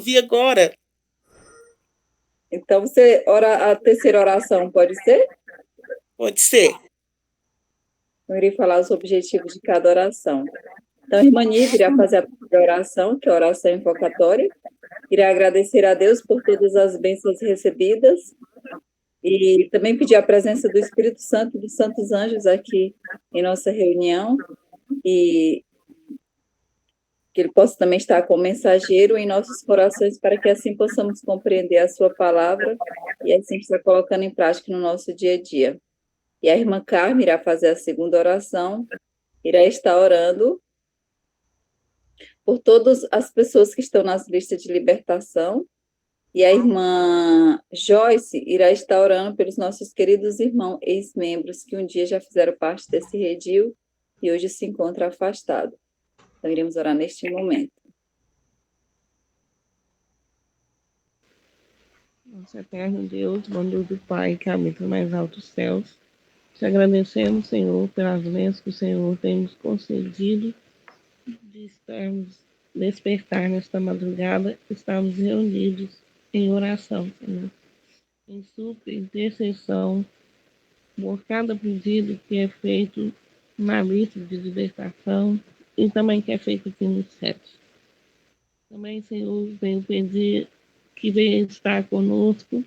vi agora. Então, você ora a terceira oração, pode ser? Pode ser. Eu irei falar os objetivos de cada oração. Então, a irmã Nive irá fazer a primeira oração, que é a oração invocatória. Irá agradecer a Deus por todas as bênçãos recebidas e também pedir a presença do Espírito Santo e dos santos anjos aqui em nossa reunião e que ele possa também estar como mensageiro em nossos corações para que assim possamos compreender a sua palavra e assim estar colocando em prática no nosso dia a dia. E a irmã Carmen irá fazer a segunda oração, irá estar orando por todas as pessoas que estão nas listas de libertação. E a irmã Joyce irá estar orando pelos nossos queridos irmãos ex-membros que um dia já fizeram parte desse redil e hoje se encontram afastados. Então, iremos orar neste momento. Nosso eterno Deus, bondoso Pai, que habita nos mais altos céus, te agradecemos, Senhor, pelas bênçãos que o Senhor tem nos concedido de estarmos despertar nesta madrugada, estarmos reunidos em oração, Senhor, em súplica, intercessão, por cada pedido que é feito na lista de libertação e também que é feito aqui no céu. Também, Senhor, venho pedir que venha estar conosco,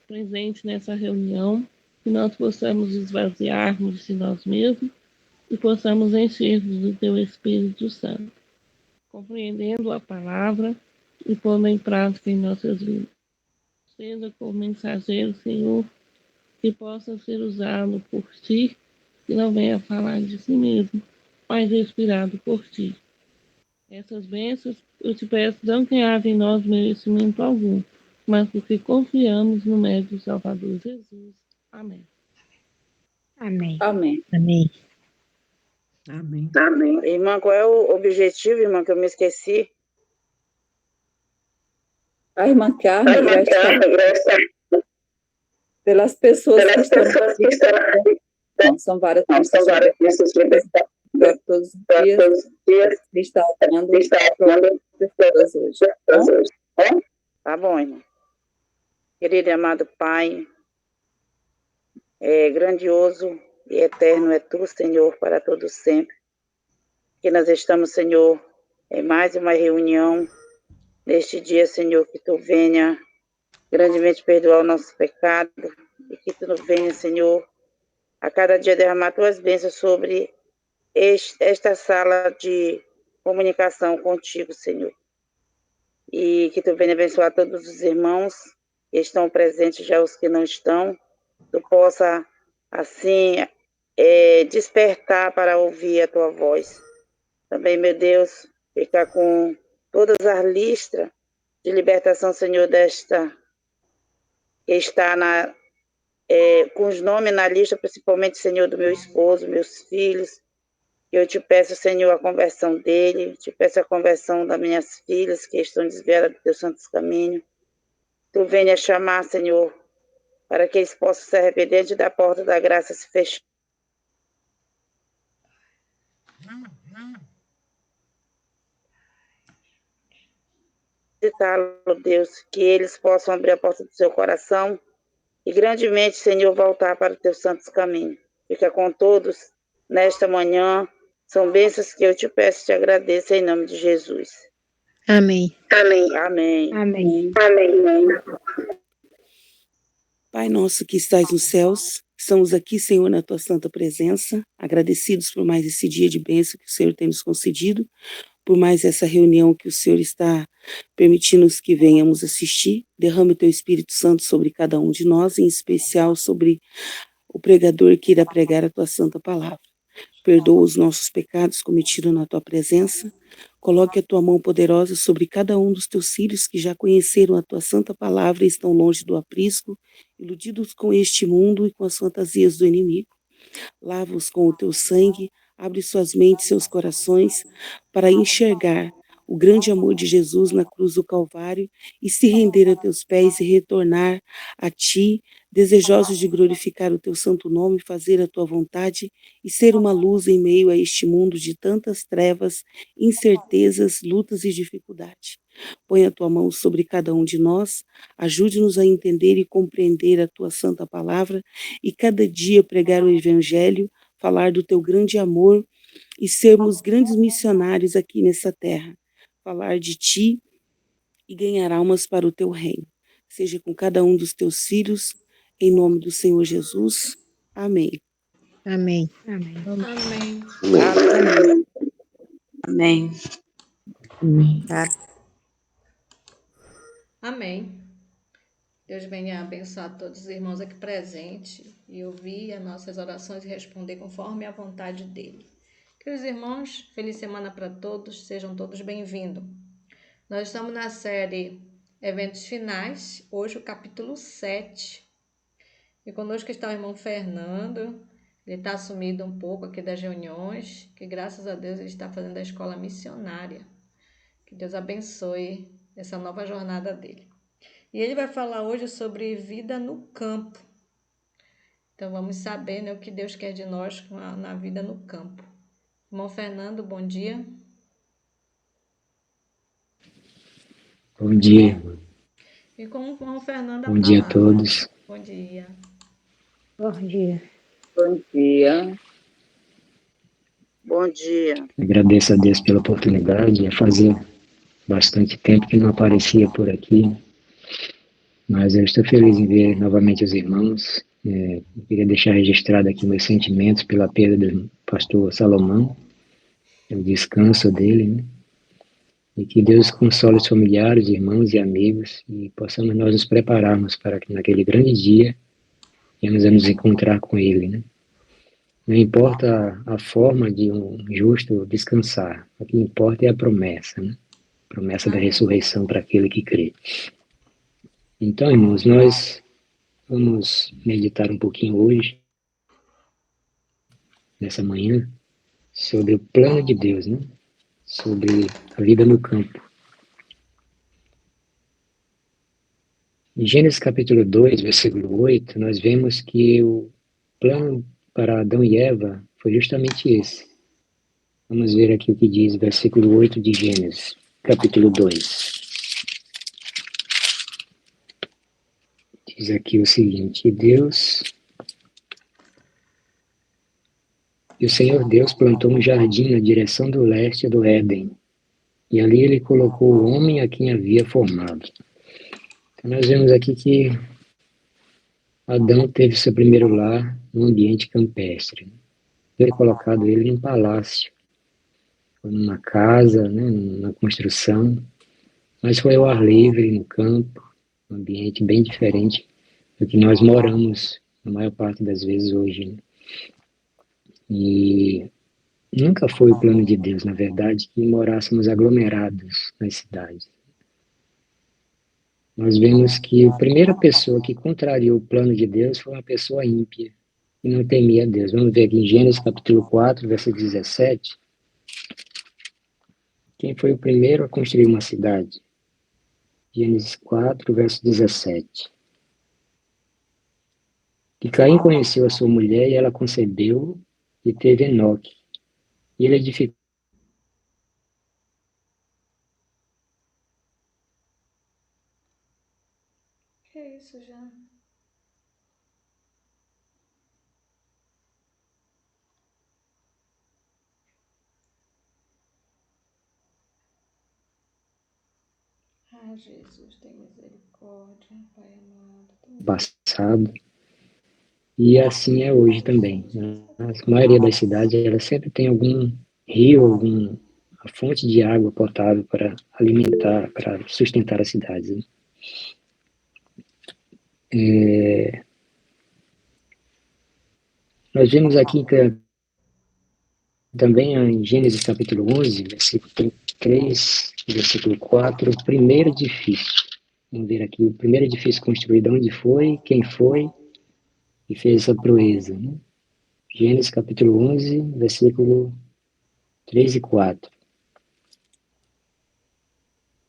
presente nessa reunião, que nós possamos esvaziarmos de nós mesmos e possamos encher-nos do Teu Espírito Santo, compreendendo a palavra e pondo em prática em nossas vidas. Seja como mensageiro, Senhor, que possa ser usado por Ti, que não venha falar de si mesmo, mas inspirado por Ti. Essas bênçãos eu te peço, não que haja em nós merecimento algum, mas porque confiamos no médico Salvador Jesus. Amém. Amém. Amém. Amém. Amém. Amém. Irmã, qual é o objetivo, irmã, que eu me esqueci? A irmã Carmen irá estar pelas pessoas que estão não, são várias pessoas que agora todos os dias está orando pessoas hoje. Tá bom, irmão. Querido e amado Pai, grandioso e eterno é Tu, Senhor, para todos sempre. Que nós estamos, Senhor, em mais uma reunião. Neste dia, Senhor, que Tu venha grandemente perdoar o nosso pecado e que Tu venha, Senhor, a cada dia derramar Tuas bênçãos sobre esta sala de comunicação contigo, Senhor. E que Tu venha abençoar todos os irmãos que estão presentes, já os que não estão. Tu possa, assim, despertar para ouvir a Tua voz. Também, meu Deus, ficar com todas as listas de libertação, Senhor, desta que está com os nomes na lista, principalmente, Senhor, do meu esposo, meus filhos. Eu te peço, Senhor, a conversão dele, te peço a conversão das minhas filhas que estão desviadas do Teu santos caminhos. Tu venha chamar, Senhor, para que eles possam se arrepender antes da porta da graça se fechar. Deus, que eles possam abrir a porta do seu coração e grandemente, Senhor, voltar para os Teus santos caminhos. Fica com todos nesta manhã. São bênçãos que eu te peço e te agradeço em nome de Jesus. Amém. Amém. Amém. Amém. Amém. Pai nosso que estais nos céus, estamos aqui, Senhor, na Tua santa presença, agradecidos por mais esse dia de bênção que o Senhor tem nos concedido, por mais essa reunião que o Senhor está permitindo que venhamos assistir. Derrame o Teu Espírito Santo sobre cada um de nós, em especial sobre o pregador que irá pregar a Tua santa palavra. Perdoa os nossos pecados cometidos na Tua presença. Coloque a Tua mão poderosa sobre cada um dos Teus filhos que já conheceram a Tua santa palavra e estão longe do aprisco, iludidos com este mundo e com as fantasias do inimigo. Lava-os com o Teu sangue, abre suas mentes e seus corações para enxergar o grande amor de Jesus na cruz do Calvário e se render a Teus pés e retornar a Ti, desejosos de glorificar o teu santo nome, fazer a tua vontade e ser uma luz em meio a este mundo de tantas trevas, incertezas, lutas e dificuldade. Põe a tua mão sobre cada um de nós, ajude-nos a entender e compreender a tua santa palavra e cada dia pregar o evangelho, falar do teu grande amor e sermos grandes missionários aqui nessa terra. Falar de ti e ganhar almas para o teu reino. Seja com cada um dos teus filhos, em nome do Senhor Jesus. Amém. Amém. Amém. Amém. Amém. Amém. Amém. Deus venha abençoar todos os irmãos aqui presentes e ouvir as nossas orações e responder conforme a vontade dele. Queridos irmãos, feliz semana para todos, sejam todos bem-vindos. Nós estamos na série Eventos Finais, hoje o capítulo 7. E conosco está o irmão Fernando, ele está sumido um pouco aqui das reuniões, que graças a Deus ele está fazendo a escola missionária. Que Deus abençoe essa nova jornada dele. E ele vai falar hoje sobre vida no campo. Então vamos saber, né, o que Deus quer de nós na vida no campo. Irmão Fernando, bom dia. Bom dia. E com o irmão Fernando a Bom dia a palavra. todos. Bom dia. Bom dia. Bom dia. Bom dia. Agradeço a Deus pela oportunidade. Fazia bastante tempo que não aparecia por aqui, mas eu estou feliz em ver novamente os irmãos. Eu queria deixar registrado aqui meus sentimentos pela perda do pastor Salomão, o descanso dele, né? E que Deus console os familiares, irmãos e amigos, e possamos nós nos prepararmos para que naquele grande dia venhamos a nos encontrar com Ele, né? Não importa a forma de um justo descansar, o que importa é a promessa, né? A promessa da ressurreição para aquele que crê. Então, irmãos, nós vamos meditar um pouquinho hoje, nessa manhã, sobre o plano de Deus, né? Sobre a vida no campo. Em Gênesis capítulo 2, versículo 8, nós vemos que o plano para Adão e Eva foi justamente esse. Vamos ver aqui o que diz o versículo 8 de Gênesis, capítulo 2. Diz aqui o seguinte: E o Senhor Deus plantou um jardim na direção do leste do Éden, e ali ele colocou o homem a quem havia formado. Então nós vemos aqui que Adão teve seu primeiro lar no ambiente campestre. Foi colocado ele num palácio, numa casa, né, numa construção, mas foi ao ar livre, no campo, um ambiente bem diferente do que nós moramos na maior parte das vezes hoje, né? E nunca foi o plano de Deus, na verdade, que morássemos aglomerados nas cidades. Nós vemos que a primeira pessoa que contrariou o plano de Deus foi uma pessoa ímpia, que não temia a Deus. Vamos ver aqui em Gênesis capítulo 4, versículo 17. Quem foi o primeiro a construir uma cidade? Gênesis 4, verso 17. E Caim conheceu a sua mulher e ela concebeu e teve Enoque. E ele edificou. Que é isso já? Ah, Jesus, tem misericórdia, Pai amado. Passado. E assim é hoje também, né? A maioria das cidades, ela sempre tem algum rio, alguma fonte de água potável para alimentar, para sustentar as cidades, né? Nós vemos aqui que, também em Gênesis capítulo 11, versículo 3, versículo 4, o primeiro edifício. Vamos ver aqui, o primeiro edifício construído, onde foi, quem foi e fez essa proeza, né? Gênesis capítulo 11, versículo 3 e 4.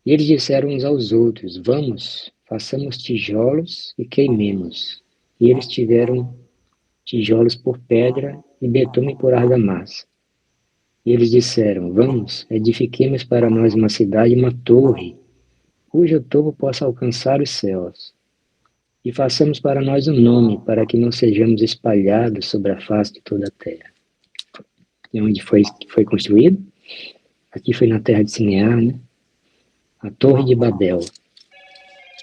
E eles disseram uns aos outros: Vamos, façamos tijolos e queimemos, e eles tiveram tijolos por pedra e betume por argamassa. E eles disseram: vamos, edifiquemos para nós uma cidade, uma torre, cujo topo possa alcançar os céus. E façamos para nós um nome, para que não sejamos espalhados sobre a face de toda a terra. E onde foi construído? Aqui foi na terra de Sinear, né? A Torre de Babel.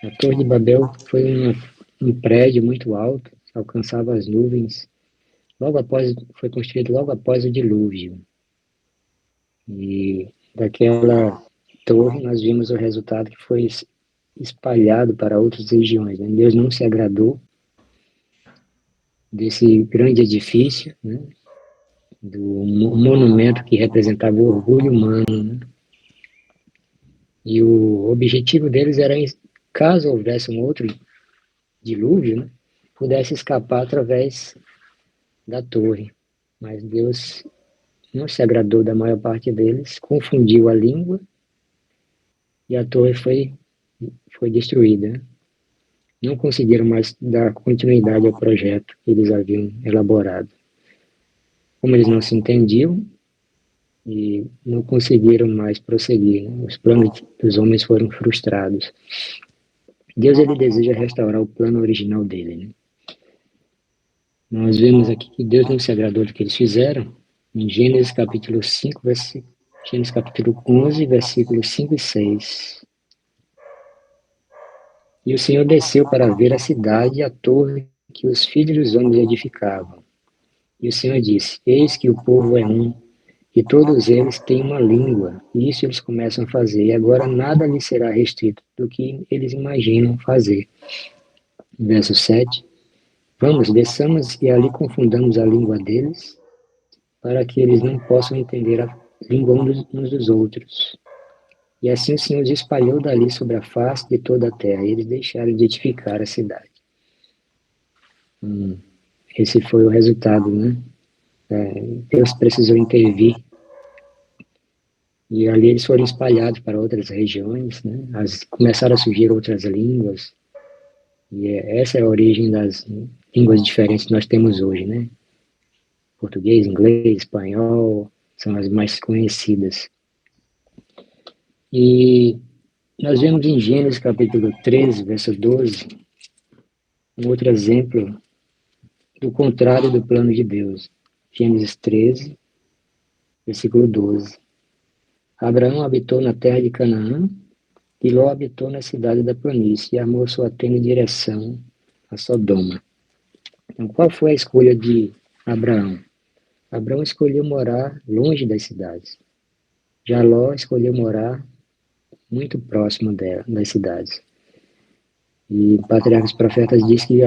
A Torre de Babel foi um prédio muito alto, alcançava as nuvens. Foi construído logo após o dilúvio. E daquela torre nós vimos o resultado que foi espalhado para outras regiões. Né? Deus não se agradou desse grande edifício, né? Do monumento que representava o orgulho humano. Né? E o objetivo deles era, caso houvesse um outro dilúvio, né? Pudesse escapar através da torre. Mas Deus não se agradou da maior parte deles, confundiu a língua e a torre foi destruída. Né? Não conseguiram mais dar continuidade ao projeto que eles haviam elaborado. Como eles não se entendiam e não conseguiram mais prosseguir, né? Os planos dos homens foram frustrados. Deus, ele deseja restaurar o plano original dele. Né? Nós vemos aqui que Deus não se agradou do que eles fizeram, em Gênesis capítulo 5, Gênesis capítulo 11, versículos 5 e 6. E o Senhor desceu para ver a cidade e a torre que os filhos dos homens edificavam. E o Senhor disse: eis que o povo é um, e todos eles têm uma língua, e isso eles começam a fazer, e agora nada lhes será restrito do que eles imaginam fazer. Verso 7. Vamos, desçamos e ali confundamos a língua deles, para que eles não possam entender a língua uns dos outros. E assim o Senhor os espalhou dali sobre a face de toda a terra, e eles deixaram de edificar a cidade. Esse foi o resultado, né? Deus precisou intervir, e ali eles foram espalhados para outras regiões, né? Começaram a surgir outras línguas, e essa é a origem das línguas diferentes que nós temos hoje, né? Português, inglês, espanhol, são as mais conhecidas. E nós vemos em Gênesis capítulo 13, verso 12, um outro exemplo do contrário do plano de Deus. Gênesis 13, versículo 12. Abraão habitou na terra de Canaã, e Ló habitou na cidade da planície, e armou sua tenda em direção a Sodoma. Então, qual foi a escolha de Abraão? Abraão escolheu morar longe das cidades. Já Ló escolheu morar muito próximo das cidades. E o Patriarca dos Profetas diz que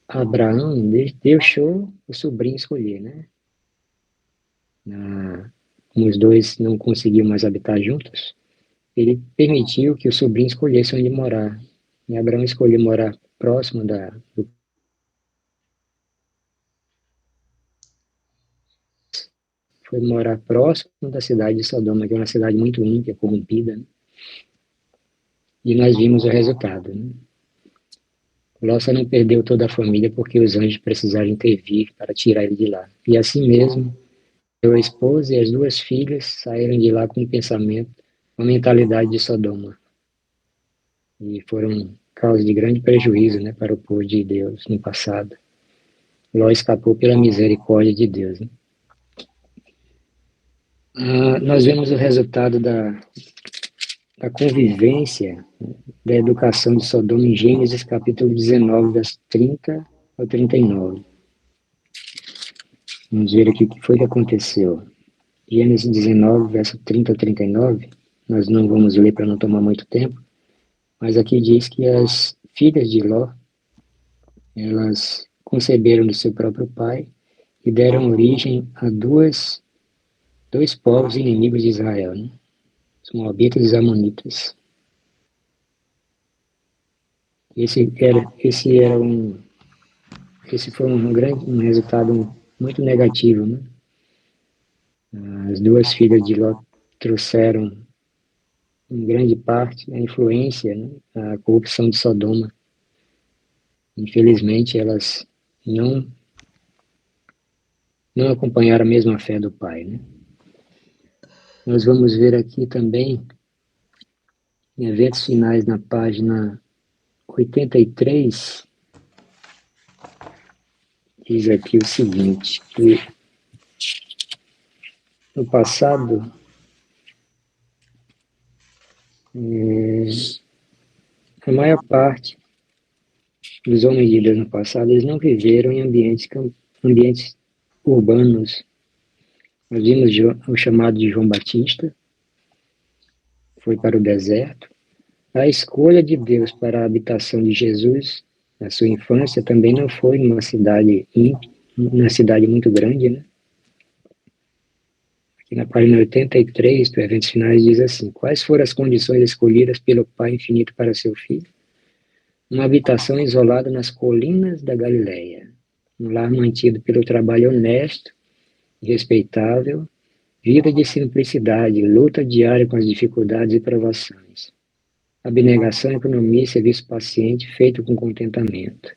Abraão deixou o sobrinho escolher, né? Como os dois não conseguiam mais habitar juntos, ele permitiu que o sobrinho escolhesse onde morar. E Abraão escolheu morar próximo foi morar próximo da cidade de Sodoma, que é uma cidade muito ímpia, corrompida, né? E nós vimos o resultado, né? Ló só não perdeu toda a família porque os anjos precisaram intervir para tirar ele de lá. E assim mesmo, a esposa e as duas filhas saíram de lá com um pensamento, uma mentalidade de Sodoma. E foram causa de grande prejuízo, né, para o povo de Deus no passado. Ló escapou pela misericórdia de Deus. Né? Nós vemos o resultado da convivência, da educação de Sodoma em Gênesis capítulo 19, versos 30 ao 39. Vamos ver aqui o que foi que aconteceu. Gênesis 19, verso 30 ao 39, nós não vamos ler para não tomar muito tempo, mas aqui diz que as filhas de Ló, elas conceberam do seu próprio pai e deram origem a dois povos inimigos de Israel, né? Os Moabitas e os Amonitas. Esse foi um resultado muito negativo, né? As duas filhas de Ló trouxeram, em grande parte, a influência, né? A corrupção de Sodoma. Infelizmente, elas não acompanharam a mesma fé do pai, né? Nós vamos ver aqui também, em eventos finais, na página 83, diz aqui o seguinte, que no passado, a maior parte dos homens de Deus no passado, eles não viveram em ambientes urbanos. Nós vimos o chamado de João Batista, foi para o deserto. A escolha de Deus para a habitação de Jesus na sua infância também não foi numa cidade muito grande, né? Aqui na página 83 do Eventos Finais diz assim: quais foram as condições escolhidas pelo Pai Infinito para seu Filho? Uma habitação isolada nas colinas da Galileia, um lar mantido pelo trabalho honesto e respeitável, vida de simplicidade, luta diária com as dificuldades e provações, abnegação, economia e serviço paciente feito com contentamento.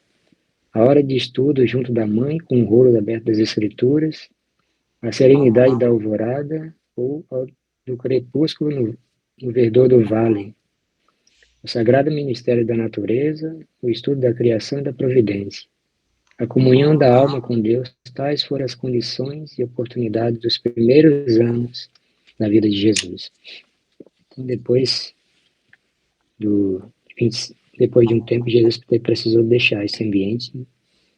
A hora de estudo junto da mãe, com o rolo aberto das escrituras, a serenidade da alvorada ou do crepúsculo no verdor do vale, o sagrado ministério da natureza, o estudo da criação e da providência, a comunhão da alma com Deus, tais foram as condições e oportunidades dos primeiros anos da vida de Jesus. Então, depois de um tempo, Jesus precisou deixar esse ambiente,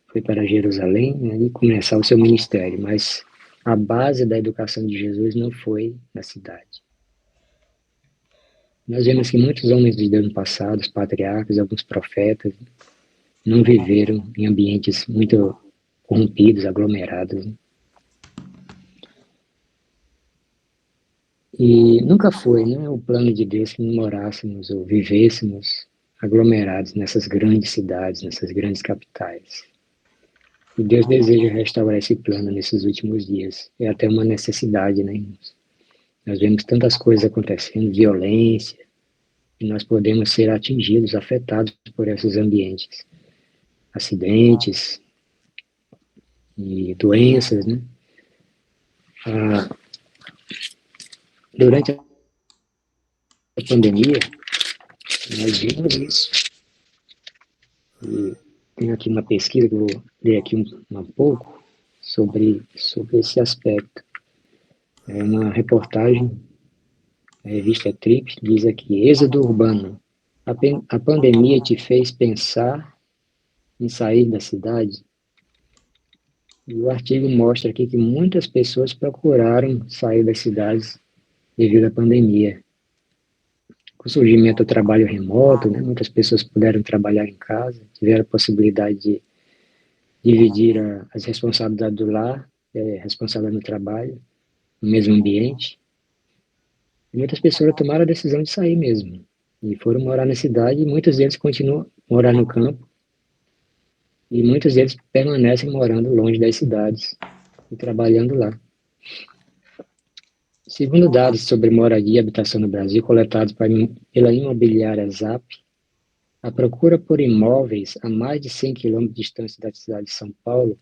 foi para Jerusalém, né, e começar o seu ministério, mas a base da educação de Jesus não foi na cidade. Nós vemos que muitos homens de Deus no passado, os patriarcas, alguns profetas, não viveram em ambientes muito corrompidos, aglomerados. E nunca foi, né, o plano de Deus que morássemos ou vivêssemos aglomerados nessas grandes cidades, nessas grandes capitais. E Deus deseja restaurar esse plano nesses últimos dias. É até uma necessidade, né, irmãos? Nós vemos tantas coisas acontecendo, violência, e nós podemos ser atingidos, afetados por esses ambientes. Acidentes e doenças, né? Durante a pandemia, nós vimos isso. E tem aqui uma pesquisa que eu vou ler aqui um pouco sobre esse aspecto. É uma reportagem, a revista Trip, diz aqui: êxodo urbano. A pandemia te fez pensar em sair da cidade? E o artigo mostra aqui que muitas pessoas procuraram sair das cidades devido à pandemia. Com o surgimento do trabalho remoto, né, muitas pessoas puderam trabalhar em casa, tiveram a possibilidade de dividir as responsabilidades do lar, responsável no trabalho, no mesmo ambiente. E muitas pessoas tomaram a decisão de sair mesmo, e foram morar na cidade, e muitos deles continuam a morar no campo, e muitos deles permanecem morando longe das cidades e trabalhando lá. Segundo dados sobre moradia e habitação no Brasil coletados pela imobiliária ZAP, a procura por imóveis a mais de 100 km de distância da cidade de São Paulo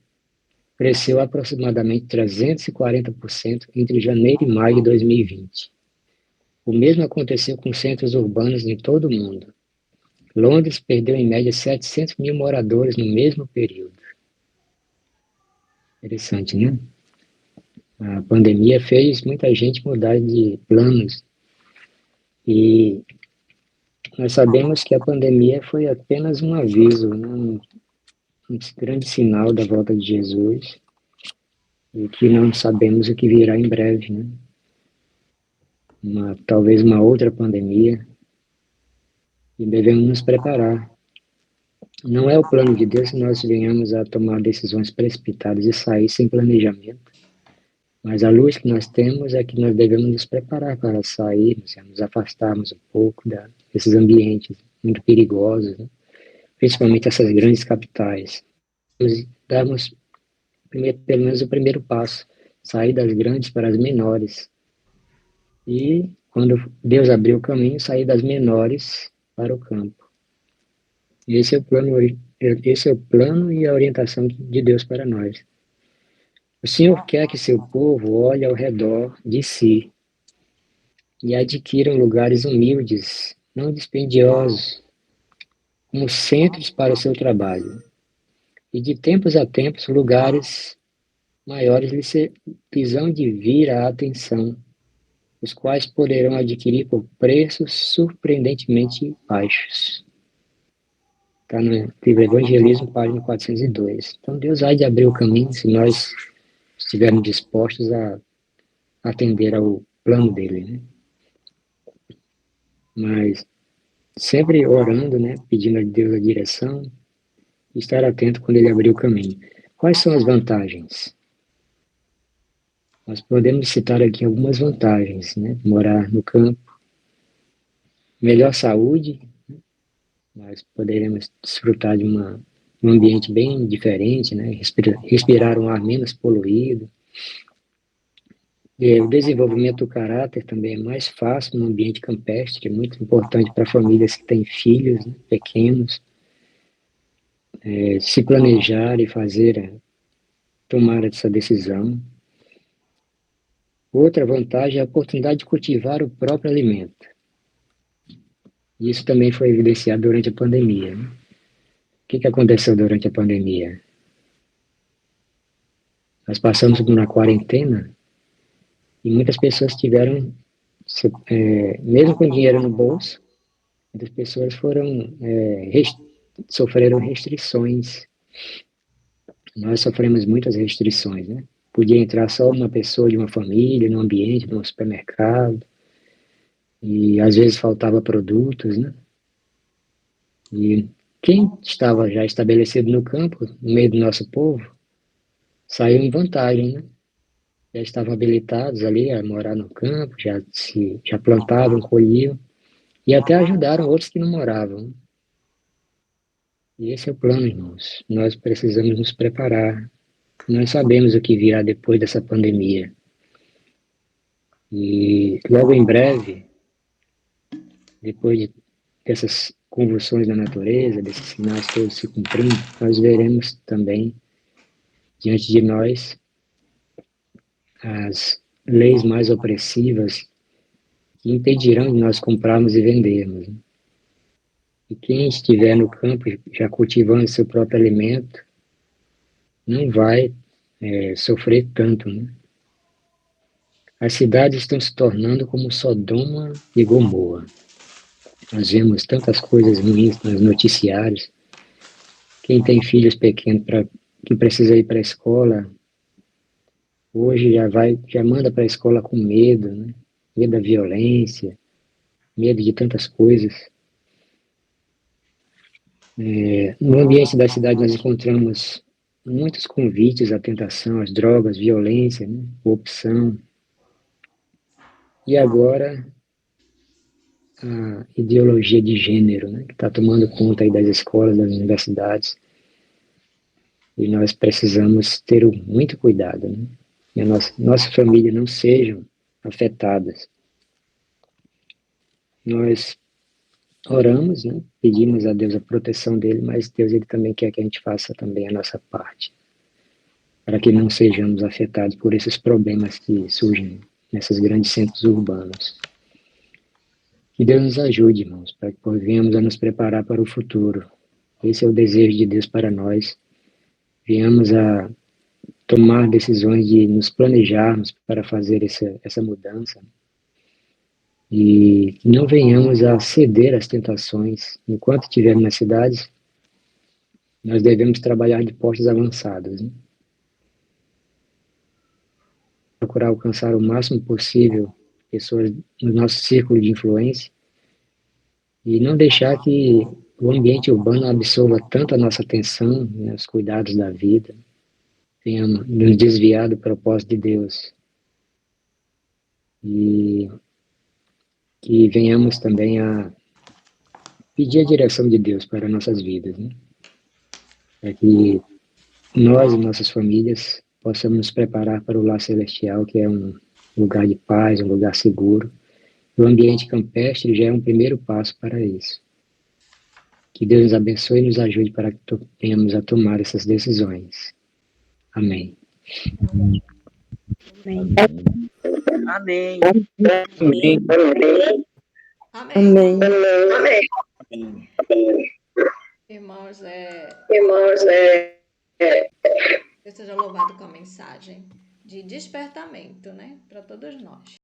cresceu aproximadamente 340% entre janeiro e maio de 2020. O mesmo aconteceu com centros urbanos em todo o mundo. Londres perdeu em média 700 mil moradores no mesmo período. Interessante, né? A pandemia fez muita gente mudar de planos. E nós sabemos que a pandemia foi apenas um aviso, né? Um grande sinal da volta de Jesus, e que não sabemos o que virá em breve, né? Talvez uma outra pandemia, e devemos nos preparar. Não é o plano de Deus que nós venhamos a tomar decisões precipitadas e sair sem planejamento, mas a luz que nós temos é que nós devemos nos preparar para sair, nos afastarmos um pouco desses ambientes muito perigosos, né? Principalmente essas grandes capitais. Darmos pelo menos o primeiro passo, sair das grandes para as menores. E quando Deus abrir o caminho, sair das menores para o campo. Esse é o plano esse é o plano e a orientação de Deus para nós. O Senhor quer que seu povo olhe ao redor de si e adquiram lugares humildes, não dispendiosos, como centros para o seu trabalho. E de tempos a tempos, lugares maiores lhes hão de vir à atenção, os quais poderão adquirir por preços surpreendentemente baixos. Está no livro Evangelismo, página 402. Então, Deus há de abrir o caminho se nós estivermos dispostos a atender ao plano dele, né? Mas sempre orando, né? Pedindo a Deus a direção e estar atento quando ele abrir o caminho. Quais são as vantagens? Nós podemos citar aqui algumas vantagens, né? Morar no campo, melhor saúde, né? Nós poderemos desfrutar de um ambiente bem diferente, né? Respirar um ar menos poluído. O desenvolvimento do caráter também é mais fácil no ambiente campestre, que é muito importante para famílias que têm filhos, né, pequenos. Se planejar e tomar essa decisão. Outra vantagem é a oportunidade de cultivar o próprio alimento. Isso também foi evidenciado durante a pandemia, né? O que aconteceu durante a pandemia? Nós passamos por uma quarentena e muitas pessoas tiveram, mesmo com dinheiro no bolso, muitas pessoas sofreram restrições. Nós sofremos muitas restrições, né? Podia entrar só uma pessoa de uma família, no ambiente, no supermercado, e às vezes faltava produtos, né? E quem estava já estabelecido no campo, no meio do nosso povo, saiu em vantagem, né? Já estavam habilitados ali a morar no campo, já plantavam, colhiam, e até ajudaram outros que não moravam. E esse é o plano, irmãos. Nós precisamos nos preparar. Nós sabemos o que virá depois dessa pandemia. E logo em breve, depois dessas convulsões da natureza, desses sinais todos se cumprindo, nós veremos também, diante de nós, as leis mais opressivas que impedirão de nós comprarmos e vendermos. E quem estiver no campo já cultivando seu próprio alimento, não vai sofrer tanto, né? As cidades estão se tornando como Sodoma e Gomorra. Nós vemos tantas coisas ruins nos noticiários. Quem tem filhos pequenos que precisa ir para a escola, hoje já manda para a escola com medo, né? Medo da violência, medo de tantas coisas. No ambiente da cidade nós encontramos muitos convites à tentação, às drogas, violência, né? Corrupção. E agora a ideologia de gênero, né? Que está tomando conta aí das escolas, das universidades. E nós precisamos ter muito cuidado, né? E a nossa família não sejam afetadas. Nós oramos, né? Pedimos a Deus a proteção dele, mas Deus ele também quer que a gente faça também a nossa parte, para que não sejamos afetados por esses problemas que surgem nesses grandes centros urbanos. Que Deus nos ajude, irmãos, para que venhamos a nos preparar para o futuro. Esse é o desejo de Deus para nós. Venhamos a tomar decisões de nos planejarmos para fazer essa mudança. E que não venhamos a ceder às tentações. Enquanto estivermos nas cidades, nós devemos trabalhar de postos avançados, né? Procurar alcançar o máximo possível pessoas no nosso círculo de influência e não deixar que o ambiente urbano absorva tanto a nossa atenção, né, os cuidados da vida, tenhamos nos desviar do propósito de Deus. E que venhamos também a pedir a direção de Deus para nossas vidas, né? Para que nós e nossas famílias possamos nos preparar para o lar celestial, que é um lugar de paz, um lugar seguro. O ambiente campestre já é um primeiro passo para isso. Que Deus nos abençoe e nos ajude para que venhamos a tomar essas decisões. Amém. Amém. Amém. Amém. Amém. Irmãos, Deus seja louvado com a mensagem de despertamento, né, para todos nós.